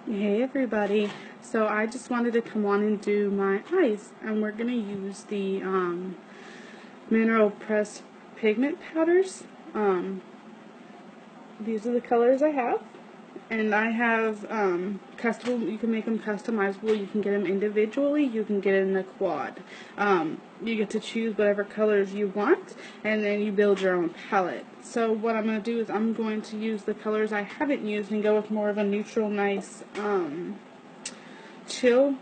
Hey everybody, so I just wanted to come on and do my eyes, and we're going to use the Mineral Press pigment powders. These are the colors I have, and I have custom. You can make them customizable, you can get them individually, you can get it in a quad. You get to choose whatever colors you want, and then you build your own palette. So what I'm going to do is I'm going to use the colors I haven't used and go with more of a neutral, nice, chill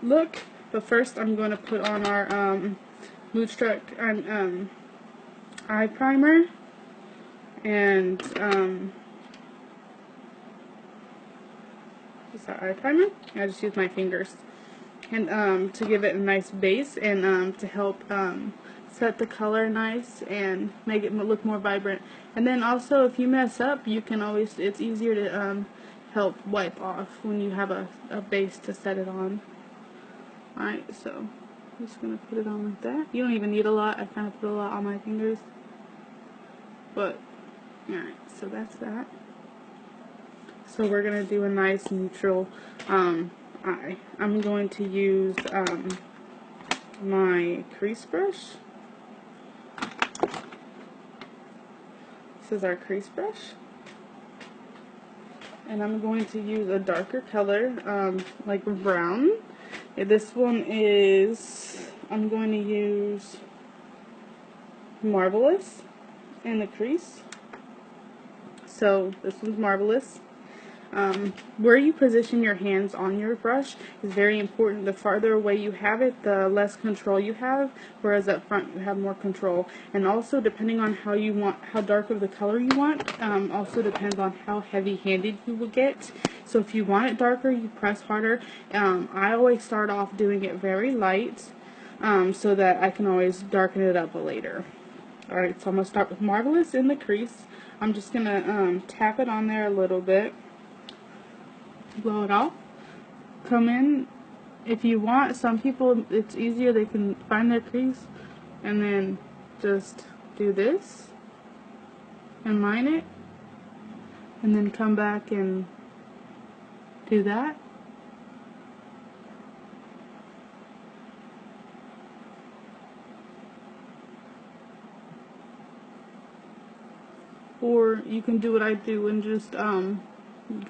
look. But first I'm going to put on our Moodstruck eye primer, and is that eye primer? I just use my fingers, and to give it a nice base, and to help set the color nice and make it look more vibrant. And then also, if you mess up, you can always, it's easier to help wipe off when you have a base to set it on. Alright, so I'm just going to put it on like that. You don't even need a lot. I kind of put a lot on my fingers. But, alright, so that's that. So we're going to do a nice neutral eye. I'm going to use my crease brush. This is our crease brush. And I'm going to use a darker color, like brown. This one is, I'm going to use Marvelous in the crease. So this one's Marvelous. Where you position your hands on your brush is very important. The farther away you have it, the less control you have, whereas up front you have more control. And also, depending on how you want, how dark of the color you want, also depends on how heavy-handed you will get. So if you want it darker, you press harder. I always start off doing it very light, so that I can always darken it up later. Alright, so I'm going to start with Marvelous in the crease. I'm just going to tap it on there a little bit. Blow it off. Come in. If you want, some people, it's easier, they can find their crease and then just do this and line it, and then come back and do that. Or you can do what I do and just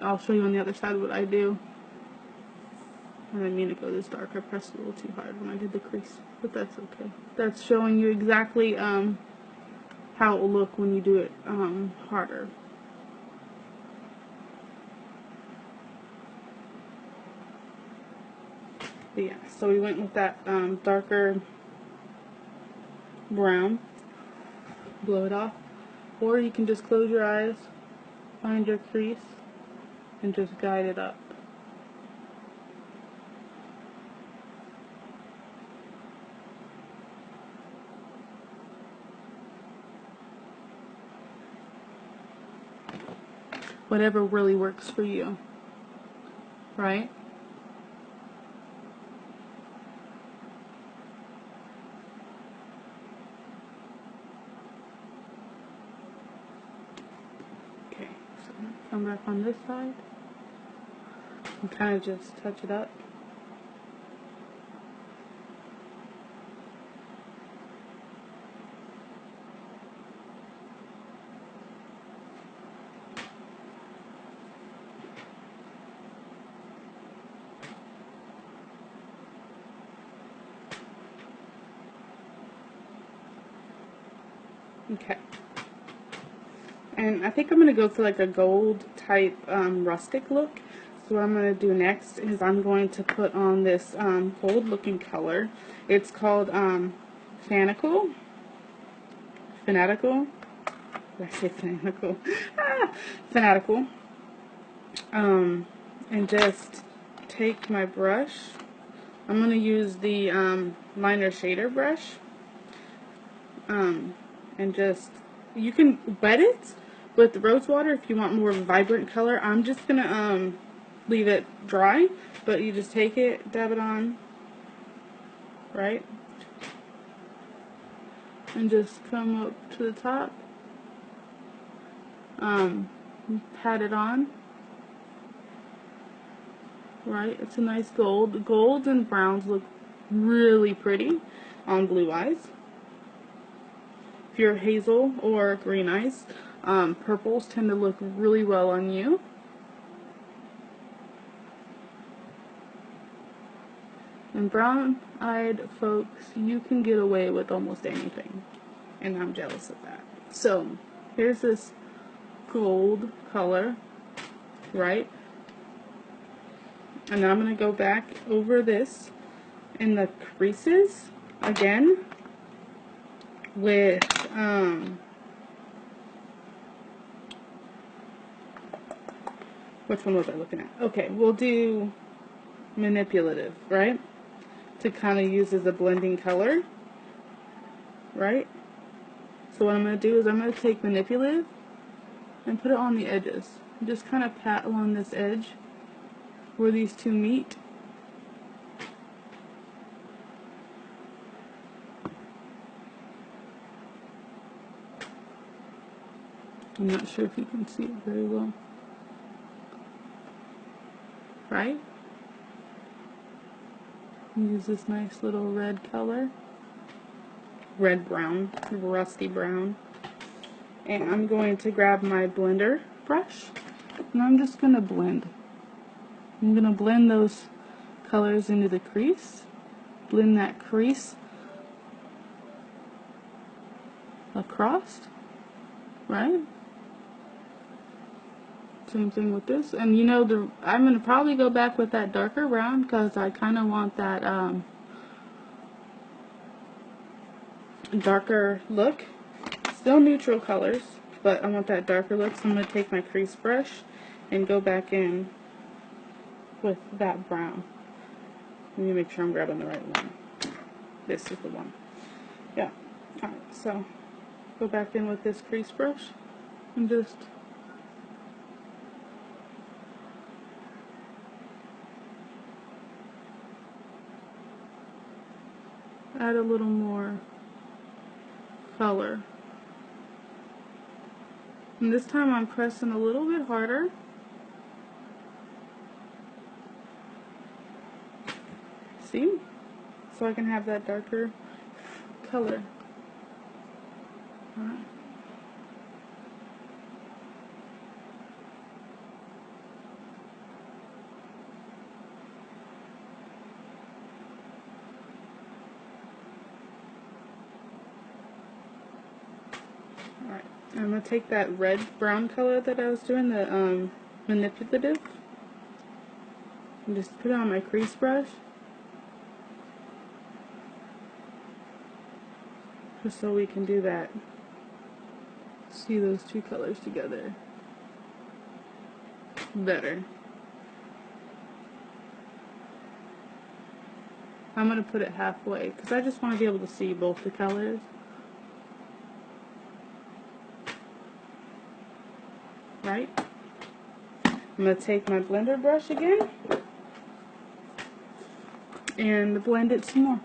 I'll show you on the other side what I do. I didn't mean to go this dark. I pressed a little too hard when I did the crease, but that's okay. That's showing you exactly how it will look when you do it harder. But yeah, so we went with that darker brown. Blow it off. Or you can just close your eyes, find your crease, and just guide it up. Whatever really works for you, right? Okay, so come back on this side and kind of just touch it up. Okay. And I think I'm going to go for like a gold type rustic look. So what I'm going to do next is I'm going to put on this gold looking color. It's called Fanatical. Fanatical. Did I say Fanatical? Fanatical. And just take my brush. I'm going to use the liner shader brush. And just, you can wet it with rose water if you want more vibrant color. I'm just going to leave it dry, but you just take it, dab it on, right? And just come up to the top. Pat it on. right? It's a nice gold. Golds and browns look really pretty on blue eyes. If you're hazel or green eyes, purples tend to look really well on you. And brown-eyed folks, you can get away with almost anything. And I'm jealous of that. So, here's this gold color, right? And then I'm going to go back over this in the creases again with which one was I looking at? Okay, we'll do manipulative, right? To kind of use as a blending color, right? So what I'm going to do is I'm going to take manipulative and put it on the edges. Just kind of pat along this edge where these two meet. I'm not sure if you can see it very well. Right? Use this nice little red color. Red brown, rusty brown. And I'm going to grab my blender brush and I'm just going to blend. I'm going to blend those colors into the crease. Blend that crease across, right? Same thing with this. And you know, I'm going to probably go back with that darker brown because I kind of want that darker look. Still neutral colors, but I want that darker look. So I'm going to take my crease brush and go back in with that brown. Let me make sure I'm grabbing the right one. This is the one. Yeah. Alright, so go back in with this crease brush and just add a little more color. And this time I'm pressing a little bit harder. See? So I can have that darker color. Alright. Alright. I'm going to take that red-brown color that I was doing, the manipulative, and just put it on my crease brush. Just so we can do that. See those two colors together better. I'm going to put it halfway because I just want to be able to see both the colors. Right? I'm going to take my blender brush again and blend it some more.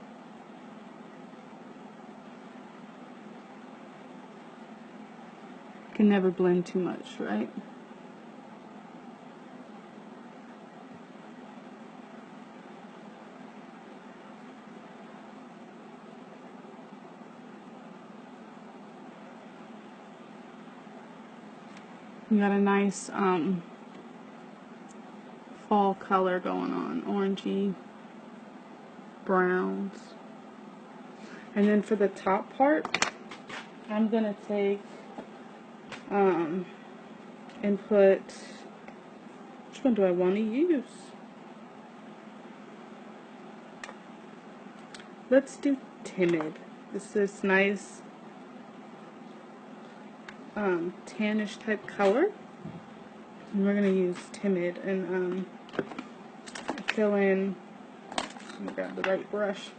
Can never blend too much, right? You got a nice fall color going on, orangey browns. And then for the top part, I'm gonna take and put, which one do I want to use? Let's do Timid. This is nice tannish type color, and we're gonna use Timid and fill in. Let me grab the right brush.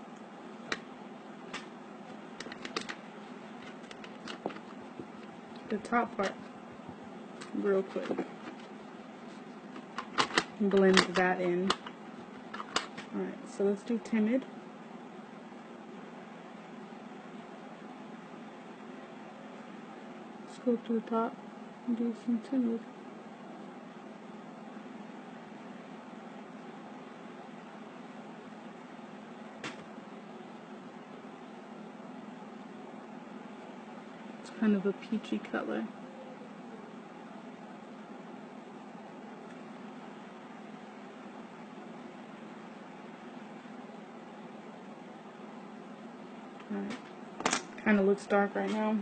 The top part real quick. Blend that in. Alright, so let's do Timid. Let's go to the top and do some Timid. kind of a peachy color. Alright. Kind of looks dark right now.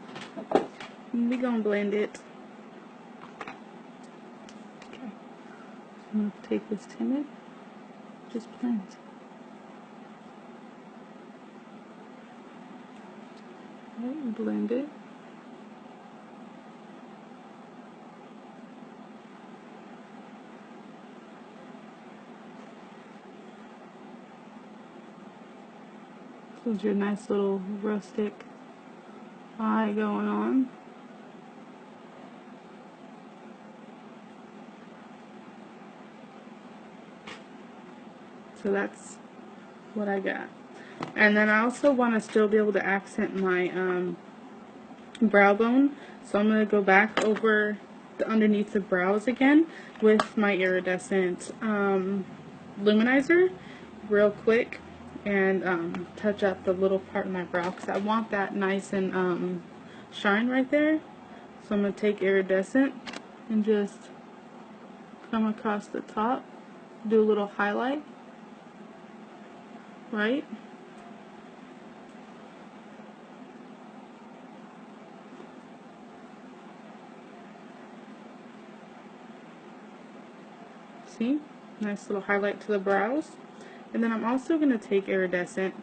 We gonna blend it. Okay. I'm gonna take this timid. Just blend. Right, blend it. This is your nice little rustic eye going on. So that's what I got. And then I also want to still be able to accent my brow bone. So I'm going to go back over underneath the brows again with my iridescent luminizer real quick and touch up the little part of my brow because I want that nice and shine right there. So I'm going to take iridescent and just come across the top, do a little highlight, right? See? Nice little highlight to the brows. And then I'm also going to take iridescent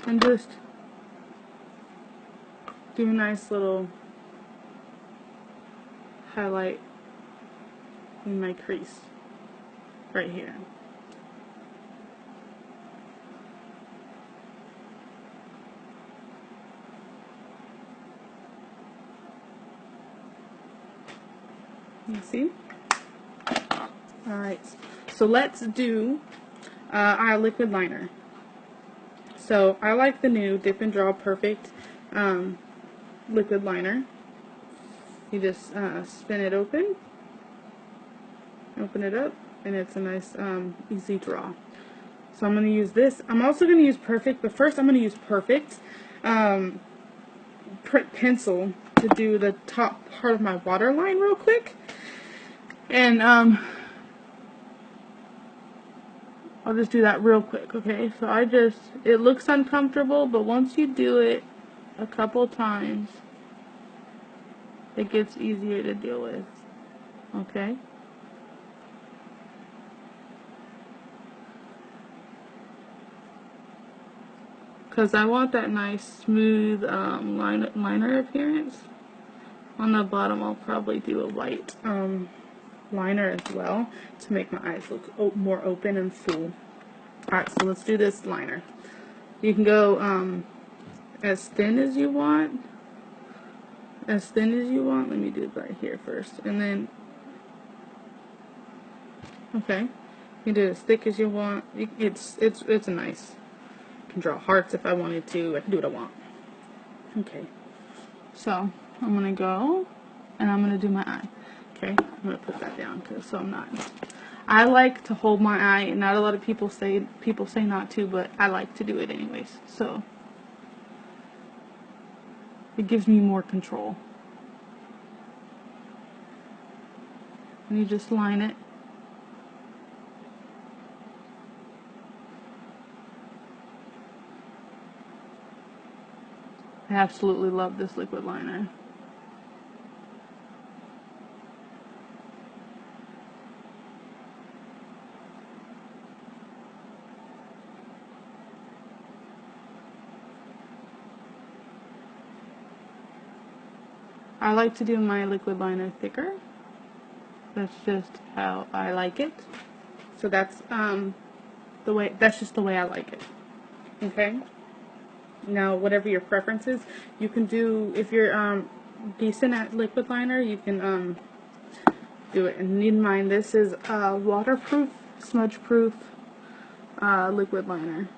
and just do a nice little highlight in my crease right here. You see? Alright, so let's do our liquid liner. So I like the new Dip and Draw Perfect liquid liner. You just spin it open it up, and it's a nice easy draw. So I'm going to use this. I'm also going to use Perfect, but first I'm going to use Perfect pencil to do the top part of my waterline real quick. And I'll just do that real quick, okay? So it looks uncomfortable, but once you do it a couple times, it gets easier to deal with, okay? Because I want that nice smooth liner appearance. On the bottom I'll probably do a white liner as well to make my eyes look more open and full. Alright, so let's do this liner. You can go as thin as you want. Let me do it right here first. And then, okay, you can do it as thick as you want. It's a nice. I can draw hearts if I wanted to. I can do what I want. Okay, so I'm gonna go and I'm gonna do my eye. Okay, I'm gonna put that down so I'm not. I like to hold my eye, and not a lot of people say not to, but I like to do it anyways. So it gives me more control. And you just line it. I absolutely love this liquid liner. I like to do my liquid liner thicker. That's just how I like it. So that's just the way I like it. Okay? Now, whatever your preference is, you can do, if you're decent at liquid liner, you can do it. And need in mind, this is waterproof, smudge proof liquid liner.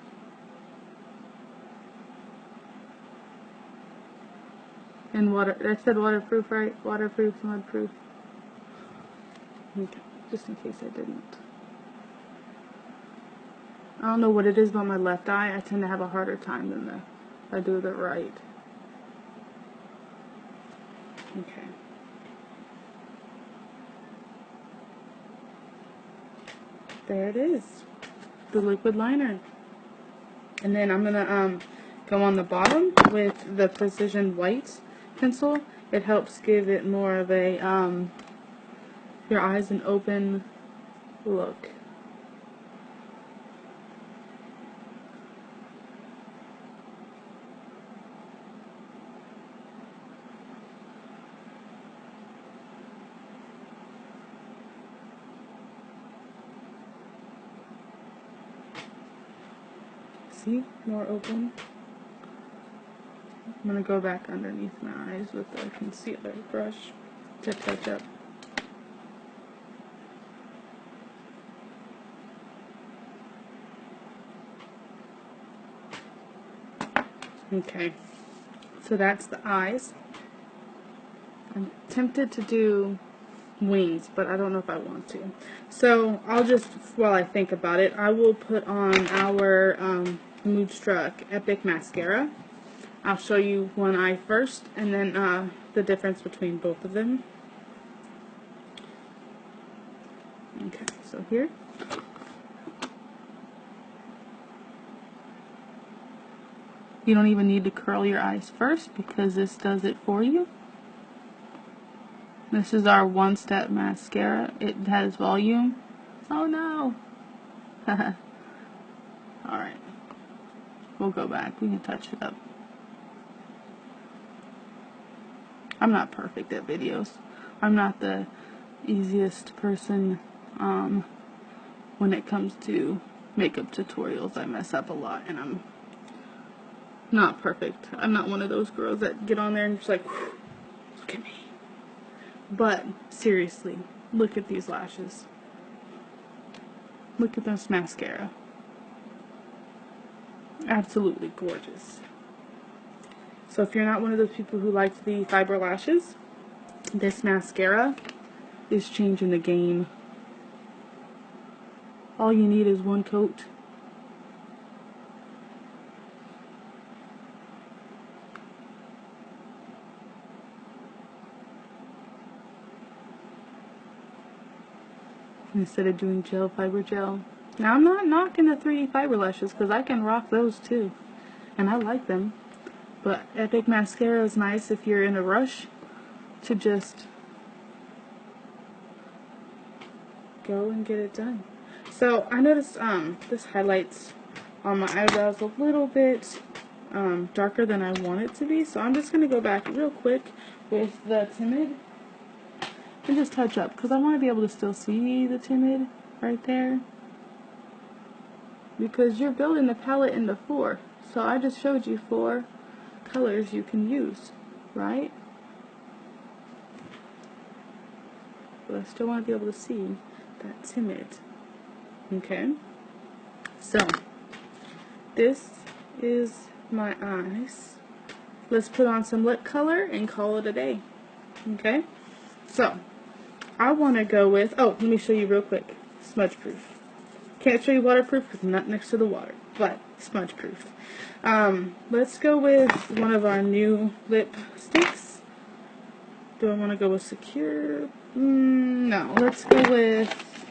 And I said waterproof, right? Waterproof, smudge proof. Okay, just in case I didn't. I don't know what it is about my left eye. I tend to have a harder time than I do the right. Okay. There it is, the liquid liner. And then I'm gonna go on the bottom with the Precision White pencil. It helps give it more of a your eyes an open look. See? More open. I'm going to go back underneath my eyes with the concealer brush to touch up. Okay, so that's the eyes. I'm tempted to do wings, but I don't know if I want to. So I'll just, while I think about it, I will put on our Moodstruck Epic Mascara. I'll show you one eye first, and then the difference between both of them. Okay, so here. You don't even need to curl your eyes first because this does it for you. This is our One Step Mascara. It has volume. Oh no! Alright. We'll go back. We can touch it up. I'm not perfect at videos. I'm not the easiest person when it comes to makeup tutorials. I mess up a lot and I'm not perfect. I'm not one of those girls that get on there and just like, look at me. But seriously, look at these lashes. Look at this mascara. Absolutely gorgeous. So if you're not one of those people who likes the fiber lashes, this mascara is changing the game. All you need is one coat. Instead of doing gel, fiber gel. Now I'm not knocking the 3D fiber lashes because I can rock those too. And I like them. But Epic Mascara is nice if you're in a rush to just go and get it done. So I noticed this highlights on my eyebrows a little bit darker than I want it to be. So I'm just going to go back real quick with the Timid and just touch up because I want to be able to still see the Timid right there. Because you're building the palette into 4. So I just showed you 4 colors you can use, right? But I still want to be able to see that Timid. Okay? So, this is my eyes. Let's put on some lip color and call it a day. Okay? So, I want to go with, oh, let me show you real quick. Smudge proof. Can't show you waterproof because I'm not next to the water, but smudge proof. Let's go with one of our new lipsticks. Do I want to go with Secure? No, let's go with,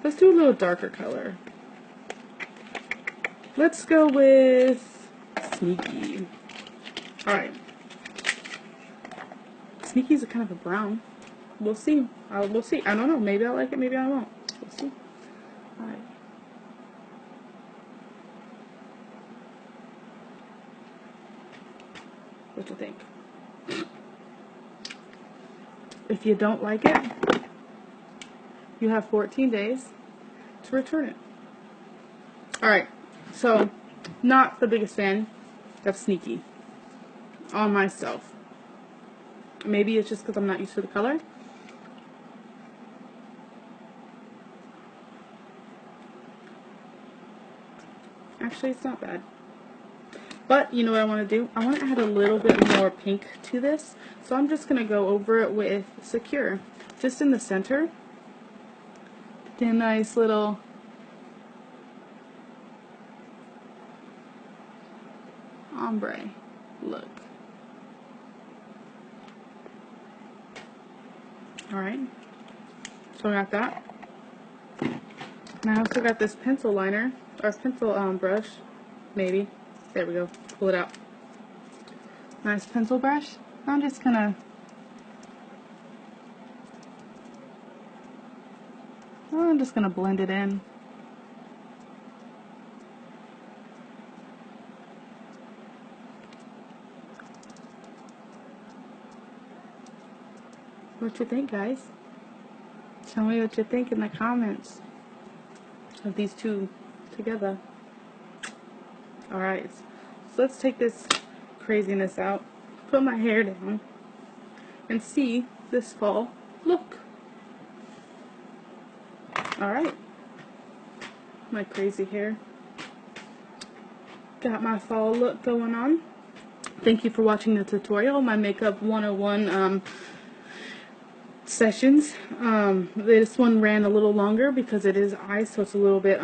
let's do a little darker color. Let's go with Sneaky. Alright. Sneaky's a kind of a brown. We'll see. We'll see. I don't know. Maybe I like it, maybe I won't. We'll see. Alright. What do you think? If you don't like it, you have 14 days to return it. Alright, so not the biggest fan of Sneaky on myself. Maybe it's just because I'm not used to the color. Actually, it's not bad. But you know what I want to do? I want to add a little bit more pink to this. So I'm just going to go over it with Secure. Just in the center. Get a nice little ombre look. Alright, so I got that. And I also got this pencil liner, or pencil brush, maybe. There we go, pull it out. Nice pencil brush. I'm just gonna blend it in. What you think, guys? Tell me what you think in the comments of these two together. Alright, so let's take this craziness out, put my hair down, and see this fall look. Alright, my crazy hair. Got my fall look going on. Thank you for watching the tutorial, my Makeup 101 sessions. This one ran a little longer because it is eyes, so it's a little bit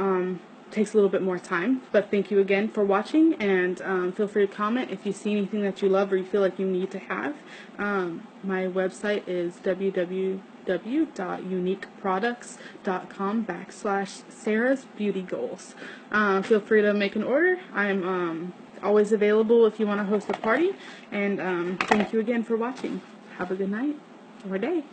takes a little bit more time. But thank you again for watching, and feel free to comment if you see anything that you love or you feel like you need to have. My website is www.uniqueproducts.com/Sarah's Beauty Goals. Feel free to make an order. I'm always available if you want to host a party. And thank you again for watching. Have a good night or day.